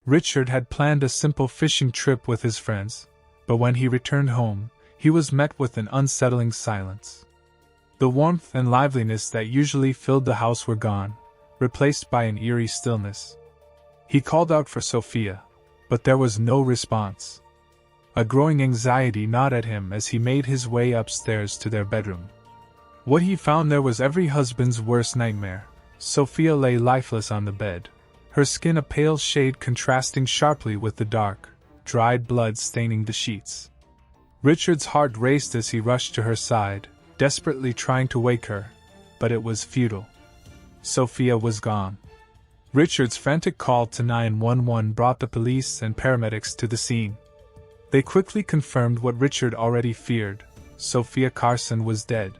Richard had planned a simple fishing trip with his friends, but when he returned home, he was met with an unsettling silence. The warmth and liveliness that usually filled the house were gone, replaced by an eerie stillness. He called out for Sophia, but there was no response. A growing anxiety gnawed at him as he made his way upstairs to their bedroom. What he found there was every husband's worst nightmare. Sophia lay lifeless on the bed, her skin a pale shade contrasting sharply with the dark, dried blood staining the sheets. Richard's heart raced as he rushed to her side, desperately trying to wake her, but it was futile. Sophia was gone. Richard's frantic call to 911 brought the police and paramedics to the scene. They quickly confirmed what Richard already feared: Sophia Carson was dead.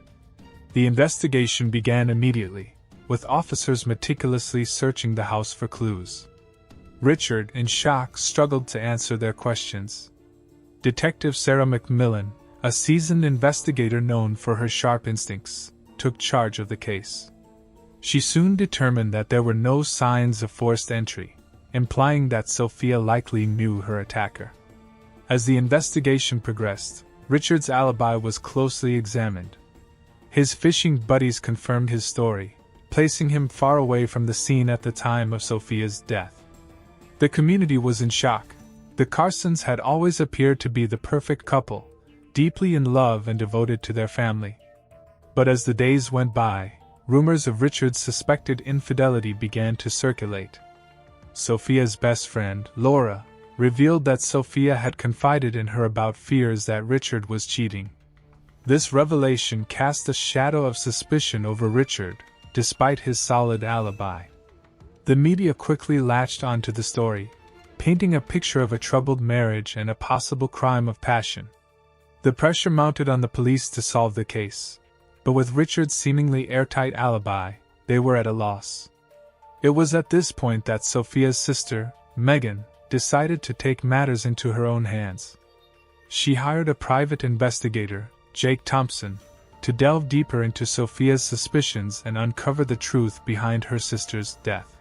The investigation began immediately, with officers meticulously searching the house for clues. Richard, in shock, struggled to answer their questions. Detective Sarah McMillan, a seasoned investigator known for her sharp instincts, took charge of the case. She soon determined that there were no signs of forced entry, implying that Sophia likely knew her attacker. As the investigation progressed, Richard's alibi was closely examined. His fishing buddies confirmed his story, placing him far away from the scene at the time of Sophia's death. The community was in shock. The Carsons had always appeared to be the perfect couple, deeply in love and devoted to their family. But as the days went by, rumors of Richard's suspected infidelity began to circulate. Sophia's best friend, Laura, revealed that Sophia had confided in her about fears that Richard was cheating. This revelation cast a shadow of suspicion over Richard, despite his solid alibi. The media quickly latched onto the story, painting a picture of a troubled marriage and a possible crime of passion. The pressure mounted on the police to solve the case, but with Richard's seemingly airtight alibi, they were at a loss. It was at this point that Sophia's sister, Megan, decided to take matters into her own hands. She hired a private investigator, Jake Thompson, to delve deeper into Sophia's suspicions and uncover the truth behind her sister's death.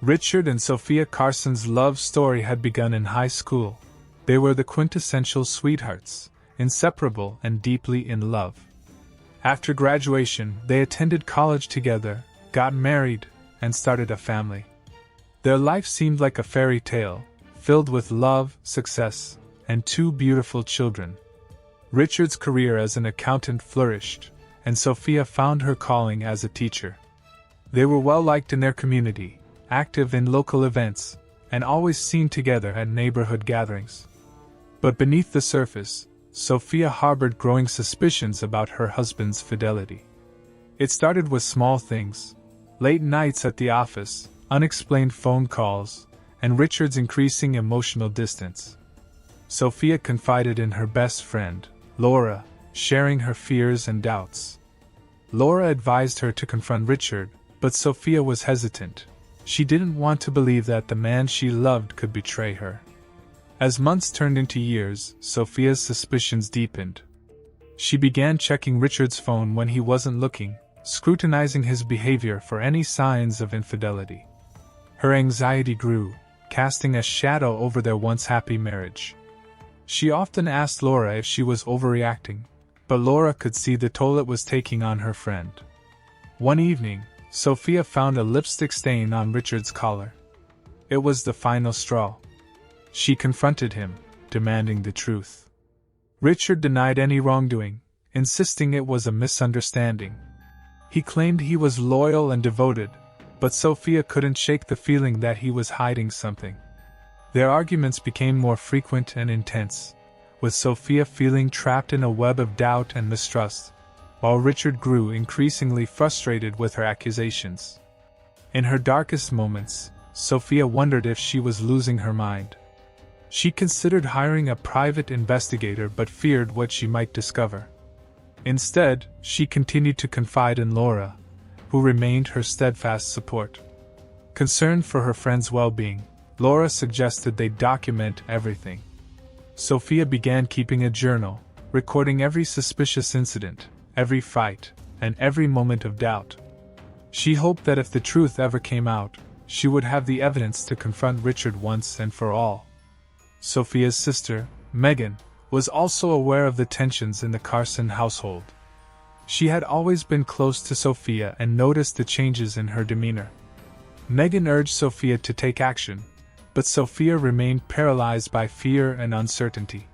Richard and Sophia Carson's love story had begun in high school. They were the quintessential sweethearts, inseparable and deeply in love. After graduation, they attended college together, got married, and started a family. Their life seemed like a fairy tale, filled with love, success, and two beautiful children. Richard's career as an accountant flourished, and Sophia found her calling as a teacher. They were well liked in their community, active in local events, and always seen together at neighborhood gatherings. But beneath the surface, Sophia harbored growing suspicions about her husband's fidelity. It started with small things: late nights at the office, unexplained phone calls, and Richard's increasing emotional distance. Sophia confided in her best friend, Laura, sharing her fears and doubts. Laura advised her to confront Richard, but Sophia was hesitant. She didn't want to believe that the man she loved could betray her. As months turned into years, Sophia's suspicions deepened. She began checking Richard's phone when he wasn't looking, scrutinizing his behavior for any signs of infidelity. Her anxiety grew, casting a shadow over their once happy marriage. She often asked Laura if she was overreacting, but Laura could see the toll it was taking on her friend. One evening, Sophia found a lipstick stain on Richard's collar. It was the final straw. She confronted him, demanding the truth. Richard denied any wrongdoing, insisting it was a misunderstanding. He claimed he was loyal and devoted, but Sophia couldn't shake the feeling that he was hiding something. Their arguments became more frequent and intense, with Sophia feeling trapped in a web of doubt and mistrust, while Richard grew increasingly frustrated with her accusations. In her darkest moments, Sophia wondered if she was losing her mind. She considered hiring a private investigator but feared what she might discover. Instead, she continued to confide in Laura, who remained her steadfast support. Concerned for her friend's well-being, Laura suggested they document everything. Sophia began keeping a journal, recording every suspicious incident, every fight, and every moment of doubt. She hoped that if the truth ever came out, she would have the evidence to confront Richard once and for all. Sophia's sister, Megan, was also aware of the tensions in the Carson household. She had always been close to Sophia and noticed the changes in her demeanor. Megan urged Sophia to take action, but Sophia remained paralyzed by fear and uncertainty.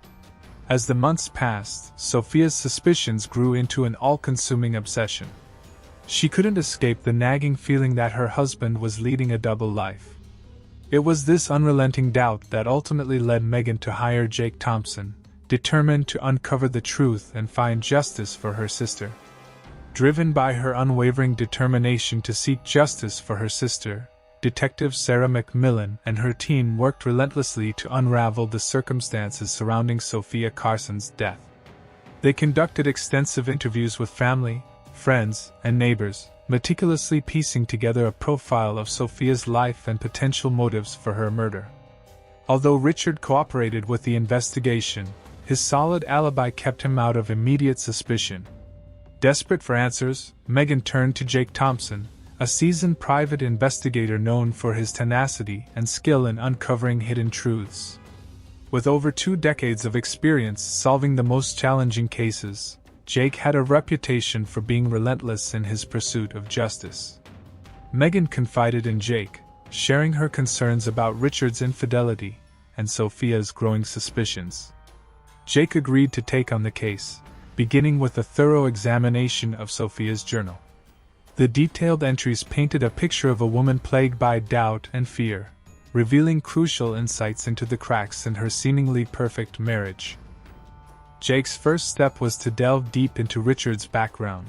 As the months passed, Sophia's suspicions grew into an all-consuming obsession. She couldn't escape the nagging feeling that her husband was leading a double life. It was this unrelenting doubt that ultimately led Megan to hire Jake Thompson, determined to uncover the truth and find justice for her sister. Driven by her unwavering determination to seek justice for her sister, Detective Sarah McMillan and her team worked relentlessly to unravel the circumstances surrounding Sophia Carson's death. They conducted extensive interviews with family, friends, and neighbors, meticulously piecing together a profile of Sophia's life and potential motives for her murder. Although Richard cooperated with the investigation, his solid alibi kept him out of immediate suspicion. Desperate for answers, Megan turned to Jake Thompson, a seasoned private investigator known for his tenacity and skill in uncovering hidden truths. With over 2 decades of experience solving the most challenging cases, Jake had a reputation for being relentless in his pursuit of justice. Megan confided in Jake, sharing her concerns about Richard's infidelity and Sophia's growing suspicions. Jake agreed to take on the case, beginning with a thorough examination of Sophia's journal. The detailed entries painted a picture of a woman plagued by doubt and fear, revealing crucial insights into the cracks in her seemingly perfect marriage. Jake's first step was to delve deep into Richard's background.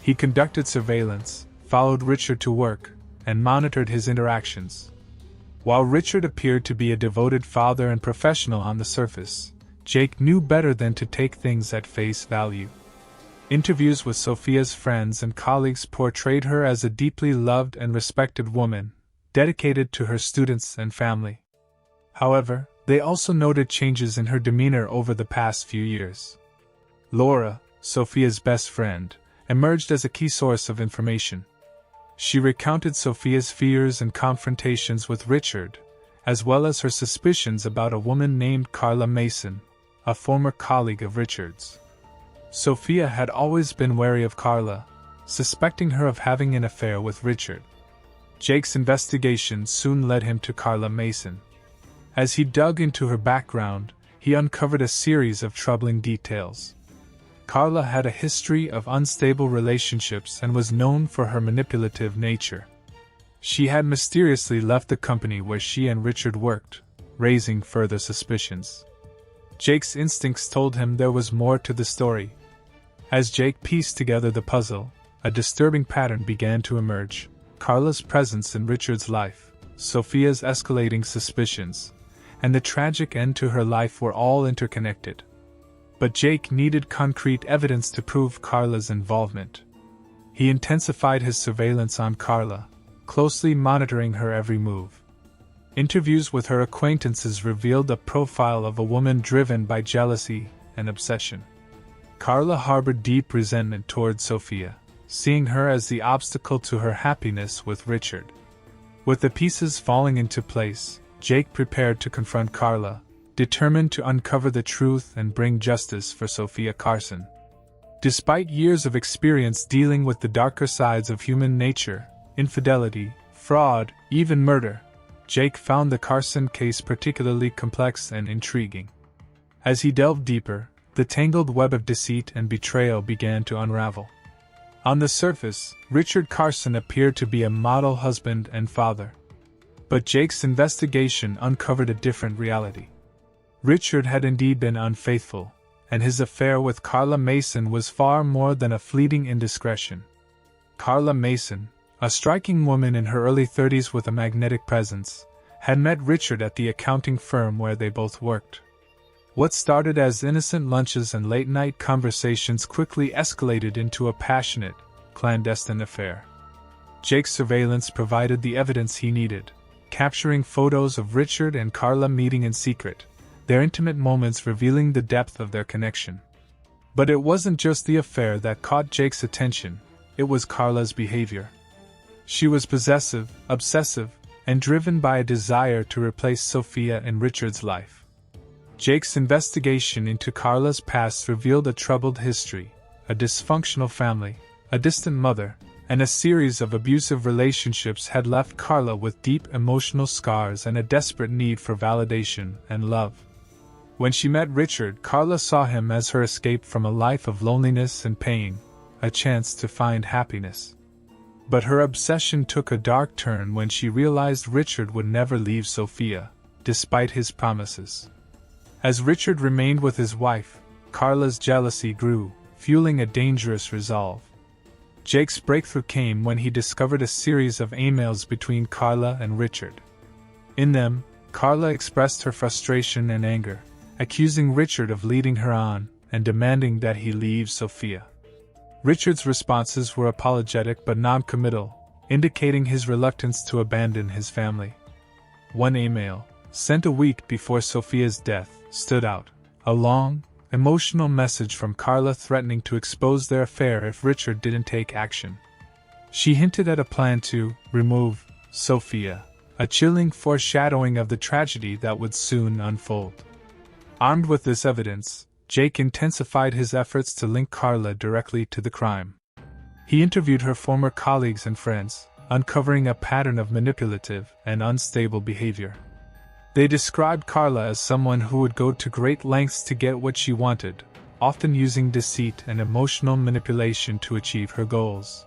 He conducted surveillance, followed Richard to work, and monitored his interactions. While Richard appeared to be a devoted father and professional on the surface, Jake knew better than to take things at face value. Interviews with Sophia's friends and colleagues portrayed her as a deeply loved and respected woman, dedicated to her students and family. However, they also noted changes in her demeanor over the past few years. Laura, Sophia's best friend, emerged as a key source of information. She recounted Sophia's fears and confrontations with Richard, as well as her suspicions about a woman named Carla Mason, a former colleague of Richard's. Sophia had always been wary of Carla, suspecting her of having an affair with Richard. Jake's investigation soon led him to Carla Mason. As he dug into her background, he uncovered a series of troubling details. Carla had a history of unstable relationships and was known for her manipulative nature. She had mysteriously left the company where she and Richard worked, raising further suspicions. Jake's instincts told him there was more to the story. As Jake pieced together the puzzle, a disturbing pattern began to emerge. Carla's presence in Richard's life, Sophia's escalating suspicions, and the tragic end to her life were all interconnected. But Jake needed concrete evidence to prove Carla's involvement. He intensified his surveillance on Carla, closely monitoring her every move. Interviews with her acquaintances revealed a profile of a woman driven by jealousy and obsession. Carla harbored deep resentment toward Sophia, seeing her as the obstacle to her happiness with Richard. With the pieces falling into place, Jake prepared to confront Carla, determined to uncover the truth and bring justice for Sophia Carson. Despite years of experience dealing with the darker sides of human nature, infidelity, fraud, even murder, Jake found the Carson case particularly complex and intriguing. As he delved deeper, the tangled web of deceit and betrayal began to unravel. On the surface, Richard Carson appeared to be a model husband and father. But Jake's investigation uncovered a different reality. Richard had indeed been unfaithful, and his affair with Carla Mason was far more than a fleeting indiscretion. Carla Mason, a striking woman in her early 30s with a magnetic presence, had met Richard at the accounting firm where they both worked. What started as innocent lunches and late-night conversations quickly escalated into a passionate, clandestine affair. Jake's surveillance provided the evidence he needed, capturing photos of Richard and Carla meeting in secret, their intimate moments revealing the depth of their connection. But it wasn't just the affair that caught Jake's attention, it was Carla's behavior. She was possessive, obsessive, and driven by a desire to replace Sophia in Richard's life. Jake's investigation into Carla's past revealed a troubled history, a dysfunctional family, a distant mother, and a series of abusive relationships had left Carla with deep emotional scars and a desperate need for validation and love. When she met Richard, Carla saw him as her escape from a life of loneliness and pain, a chance to find happiness. But her obsession took a dark turn when she realized Richard would never leave Sophia, despite his promises. As Richard remained with his wife, Carla's jealousy grew, fueling a dangerous resolve. Jake's breakthrough came when he discovered a series of emails between Carla and Richard. In them, Carla expressed her frustration and anger, accusing Richard of leading her on and demanding that he leave Sophia. Richard's responses were apologetic but non-committal, indicating his reluctance to abandon his family. One email, sent a week before Sophia's death, stood out, a long, emotional message from Carla threatening to expose their affair if Richard didn't take action. She hinted at a plan to remove Sophia, a chilling foreshadowing of the tragedy that would soon unfold. Armed with this evidence, Jake intensified his efforts to link Carla directly to the crime. He interviewed her former colleagues and friends, uncovering a pattern of manipulative and unstable behavior. They described Carla as someone who would go to great lengths to get what she wanted, often using deceit and emotional manipulation to achieve her goals.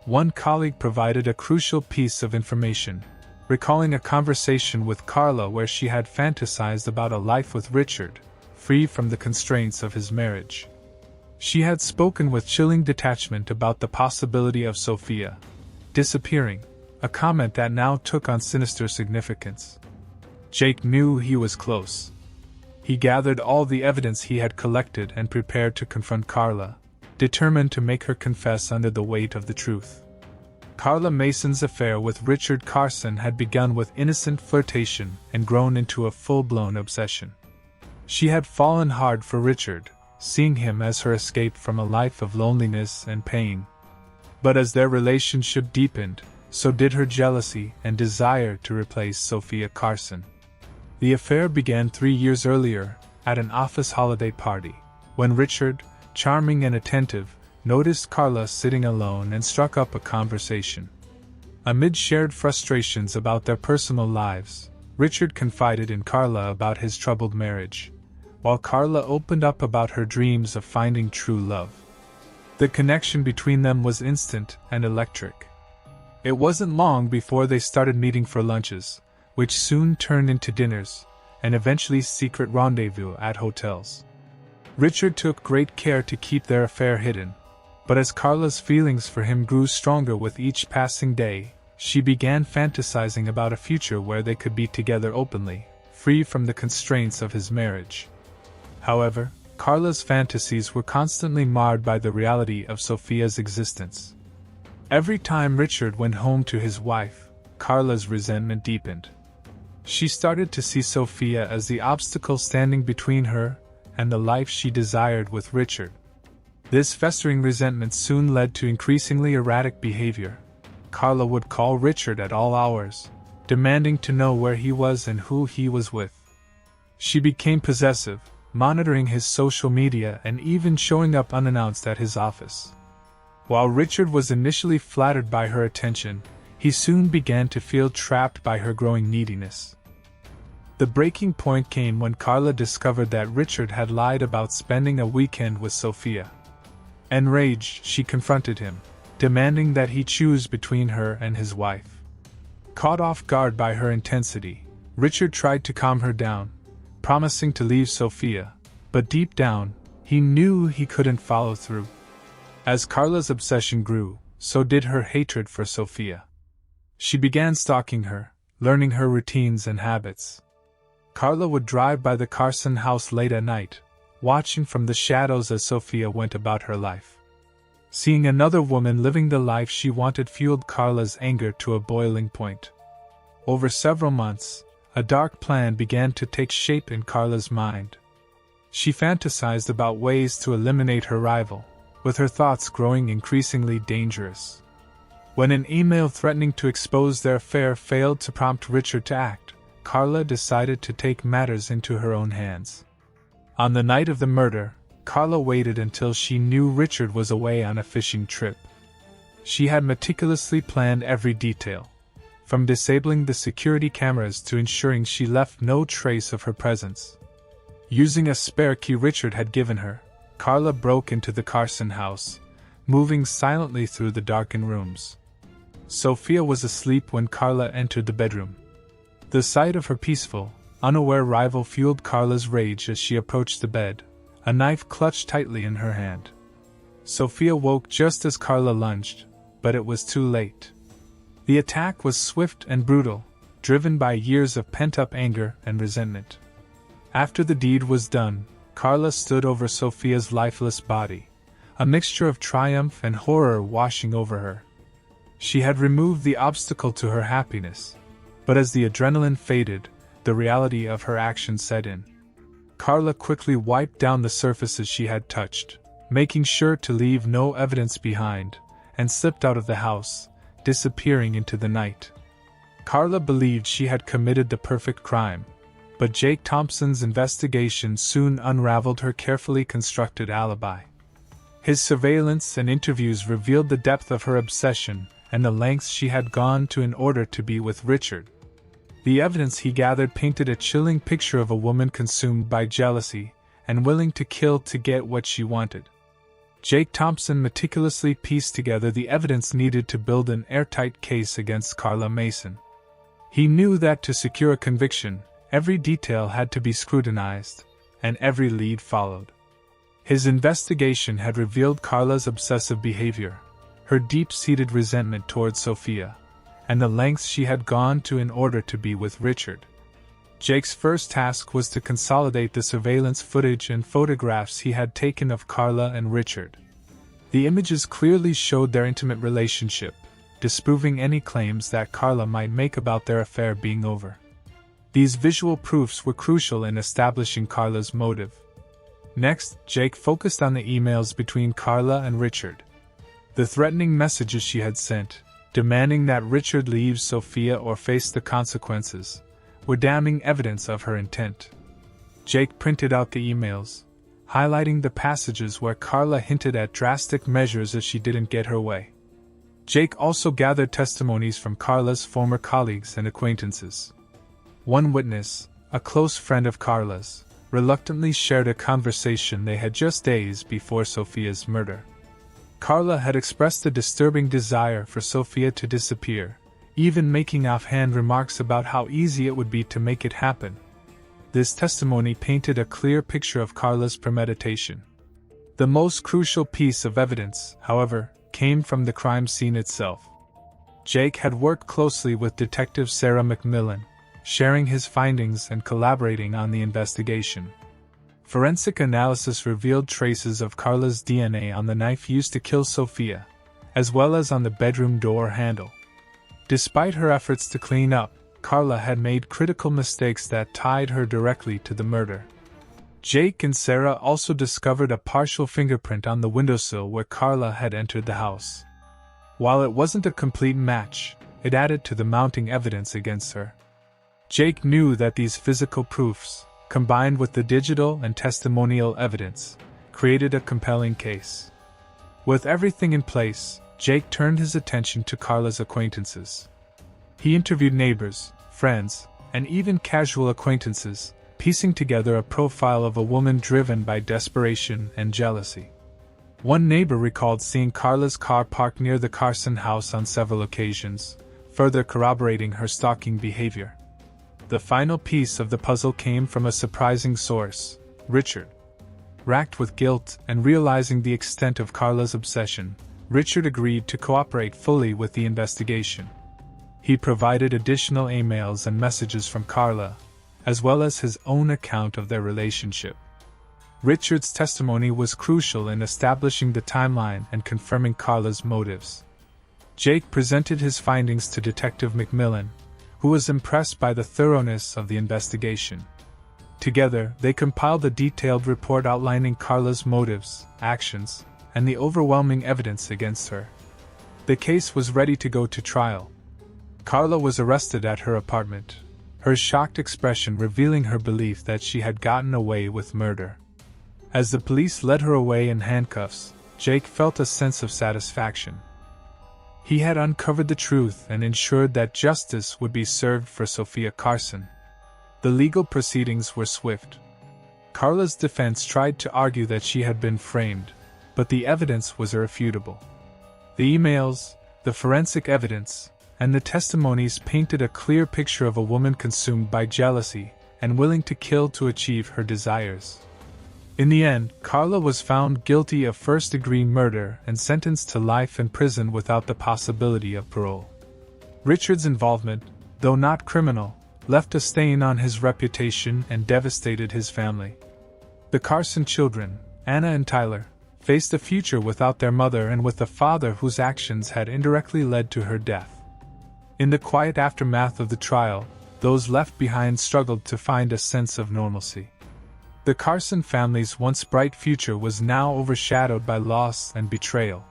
One colleague provided a crucial piece of information, recalling a conversation with Carla where she had fantasized about a life with Richard, free from the constraints of his marriage. She had spoken with chilling detachment about the possibility of Sophia disappearing, a comment that now took on sinister significance. Jake knew he was close. He gathered all the evidence he had collected and prepared to confront Carla, determined to make her confess under the weight of the truth. Carla Mason's affair with Richard Carson had begun with innocent flirtation and grown into a full-blown obsession. She had fallen hard for Richard, seeing him as her escape from a life of loneliness and pain. But as their relationship deepened, so did her jealousy and desire to replace Sophia Carson. The affair began 3 years earlier, at an office holiday party, when Richard, charming and attentive, noticed Carla sitting alone and struck up a conversation. Amid shared frustrations about their personal lives, Richard confided in Carla about his troubled marriage, while Carla opened up about her dreams of finding true love. The connection between them was instant and electric. It wasn't long before they started meeting for lunches, which soon turned into dinners, and eventually secret rendezvous at hotels. Richard took great care to keep their affair hidden, but as Carla's feelings for him grew stronger with each passing day, she began fantasizing about a future where they could be together openly, free from the constraints of his marriage. However, Carla's fantasies were constantly marred by the reality of Sophia's existence. Every time Richard went home to his wife, Carla's resentment deepened. She started to see Sophia as the obstacle standing between her and the life she desired with Richard. This festering resentment soon led to increasingly erratic behavior. Carla would call Richard at all hours, demanding to know where he was and who he was with. She became possessive, monitoring his social media and even showing up unannounced at his office. While Richard was initially flattered by her attention, he soon began to feel trapped by her growing neediness. The breaking point came when Carla discovered that Richard had lied about spending a weekend with Sophia. Enraged, she confronted him, demanding that he choose between her and his wife. Caught off guard by her intensity, Richard tried to calm her down, promising to leave Sophia, but deep down, he knew he couldn't follow through. As Carla's obsession grew, so did her hatred for Sophia. She began stalking her, learning her routines and habits. Carla would drive by the Carson house late at night, watching from the shadows as Sophia went about her life. Seeing another woman living the life she wanted fueled Carla's anger to a boiling point. Over several months, a dark plan began to take shape in Carla's mind. She fantasized about ways to eliminate her rival, with her thoughts growing increasingly dangerous. When an email threatening to expose their affair failed to prompt Richard to act, Carla decided to take matters into her own hands. On the night of the murder, Carla waited until she knew Richard was away on a fishing trip. She had meticulously planned every detail, from disabling the security cameras to ensuring she left no trace of her presence. Using a spare key Richard had given her, Carla broke into the Carson house, moving silently through the darkened rooms. Sophia was asleep when Carla entered the bedroom. The sight of her peaceful, unaware rival fueled Carla's rage as she approached the bed, a knife clutched tightly in her hand. Sophia woke just as Carla lunged, but it was too late. The attack was swift and brutal, driven by years of pent-up anger and resentment. After the deed was done, Carla stood over Sophia's lifeless body, a mixture of triumph and horror washing over her. She had removed the obstacle to her happiness, but as the adrenaline faded, the reality of her actions set in. Carla quickly wiped down the surfaces she had touched, making sure to leave no evidence behind, and slipped out of the house, disappearing into the night. Carla believed she had committed the perfect crime, but Jake Thompson's investigation soon unraveled her carefully constructed alibi. His surveillance and interviews revealed the depth of her obsession and the lengths she had gone to in order to be with Richard. The evidence he gathered painted a chilling picture of a woman consumed by jealousy and willing to kill to get what she wanted. Jake Thompson meticulously pieced together the evidence needed to build an airtight case against Carla Mason. He knew that to secure a conviction, every detail had to be scrutinized, and every lead followed. His investigation had revealed Carla's obsessive behavior, her deep-seated resentment towards Sophia, and the lengths she had gone to in order to be with Richard. Jake's first task was to consolidate the surveillance footage and photographs he had taken of Carla and Richard. The images clearly showed their intimate relationship, disproving any claims that Carla might make about their affair being over. These visual proofs were crucial in establishing Carla's motive. Next, Jake focused on the emails between Carla and Richard. The threatening messages she had sent, demanding that Richard leave Sophia or face the consequences, were damning evidence of her intent. Jake printed out the emails, highlighting the passages where Carla hinted at drastic measures if she didn't get her way. Jake also gathered testimonies from Carla's former colleagues and acquaintances. One witness, a close friend of Carla's, reluctantly shared a conversation they had just days before Sophia's murder. Carla had expressed a disturbing desire for Sophia to disappear, even making offhand remarks about how easy it would be to make it happen. This testimony painted a clear picture of Carla's premeditation. The most crucial piece of evidence, however, came from the crime scene itself. Jake had worked closely with Detective Sarah McMillan, sharing his findings and collaborating on the investigation. Forensic analysis revealed traces of Carla's DNA on the knife used to kill Sophia, as well as on the bedroom door handle. Despite her efforts to clean up, Carla had made critical mistakes that tied her directly to the murder. Jake and Sarah also discovered a partial fingerprint on the windowsill where Carla had entered the house. While it wasn't a complete match, it added to the mounting evidence against her. Jake knew that these physical proofs, combined with the digital and testimonial evidence, created a compelling case. With everything in place, Jake turned his attention to Carla's acquaintances. He interviewed neighbors, friends, and even casual acquaintances, piecing together a profile of a woman driven by desperation and jealousy. One neighbor recalled seeing Carla's car parked near the Carson house on several occasions, further corroborating her stalking behavior. The final piece of the puzzle came from a surprising source, Richard. Racked with guilt and realizing the extent of Carla's obsession, Richard agreed to cooperate fully with the investigation. He provided additional emails and messages from Carla, as well as his own account of their relationship. Richard's testimony was crucial in establishing the timeline and confirming Carla's motives. Jake presented his findings to Detective McMillan, who was impressed by the thoroughness of the investigation. Together, they compiled a detailed report outlining Carla's motives, actions, and the overwhelming evidence against her. The case was ready to go to trial. Carla was arrested at her apartment, her shocked expression revealing her belief that she had gotten away with murder. As the police led her away in handcuffs, Jake felt a sense of satisfaction. He had uncovered the truth and ensured that justice would be served for Sophia Carson. The legal proceedings were swift. Carla's defense tried to argue that she had been framed, but the evidence was irrefutable. The emails, the forensic evidence, and the testimonies painted a clear picture of a woman consumed by jealousy and willing to kill to achieve her desires. In the end, Carla was found guilty of first-degree murder and sentenced to life in prison without the possibility of parole. Richard's involvement, though not criminal, left a stain on his reputation and devastated his family. The Carson children, Anna and Tyler, faced a future without their mother and with a father whose actions had indirectly led to her death. In the quiet aftermath of the trial, those left behind struggled to find a sense of normalcy. The Carson family's once bright future was now overshadowed by loss and betrayal.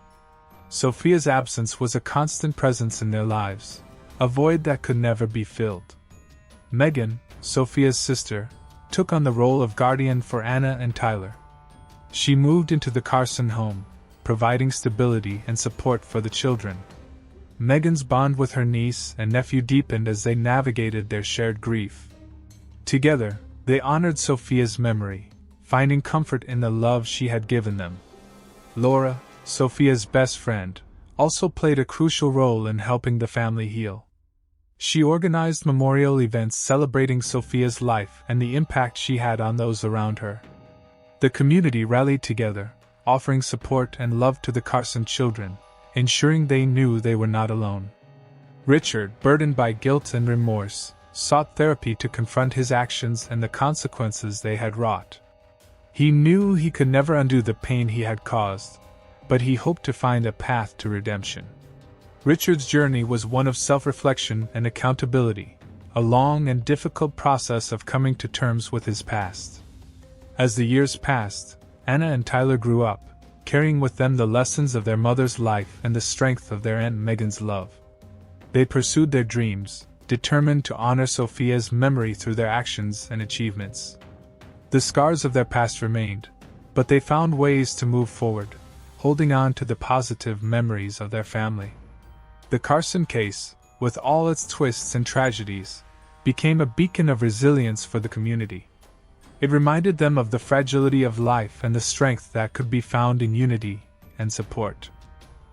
Sophia's absence was a constant presence in their lives, a void that could never be filled. Megan, Sophia's sister, took on the role of guardian for Anna and Tyler. She moved into the Carson home, providing stability and support for the children. Megan's bond with her niece and nephew deepened as they navigated their shared grief. Together, they honored Sophia's memory, finding comfort in the love she had given them. Laura, Sophia's best friend, also played a crucial role in helping the family heal. She organized memorial events celebrating Sophia's life and the impact she had on those around her. The community rallied together, offering support and love to the Carson children, ensuring they knew they were not alone. Richard, burdened by guilt and remorse, sought therapy to confront his actions and the consequences they had wrought. He knew he could never undo the pain he had caused, but he hoped to find a path to redemption. Richard's journey was one of self-reflection and accountability, a long and difficult process of coming to terms with his past. As the years passed, Anna and Tyler grew up, carrying with them the lessons of their mother's life and the strength of their Aunt Megan's love. They pursued their dreams, determined to honor Sophia's memory through their actions and achievements. The scars of their past remained, but they found ways to move forward, holding on to the positive memories of their family. The Carson case, with all its twists and tragedies, became a beacon of resilience for the community. It reminded them of the fragility of life and the strength that could be found in unity and support.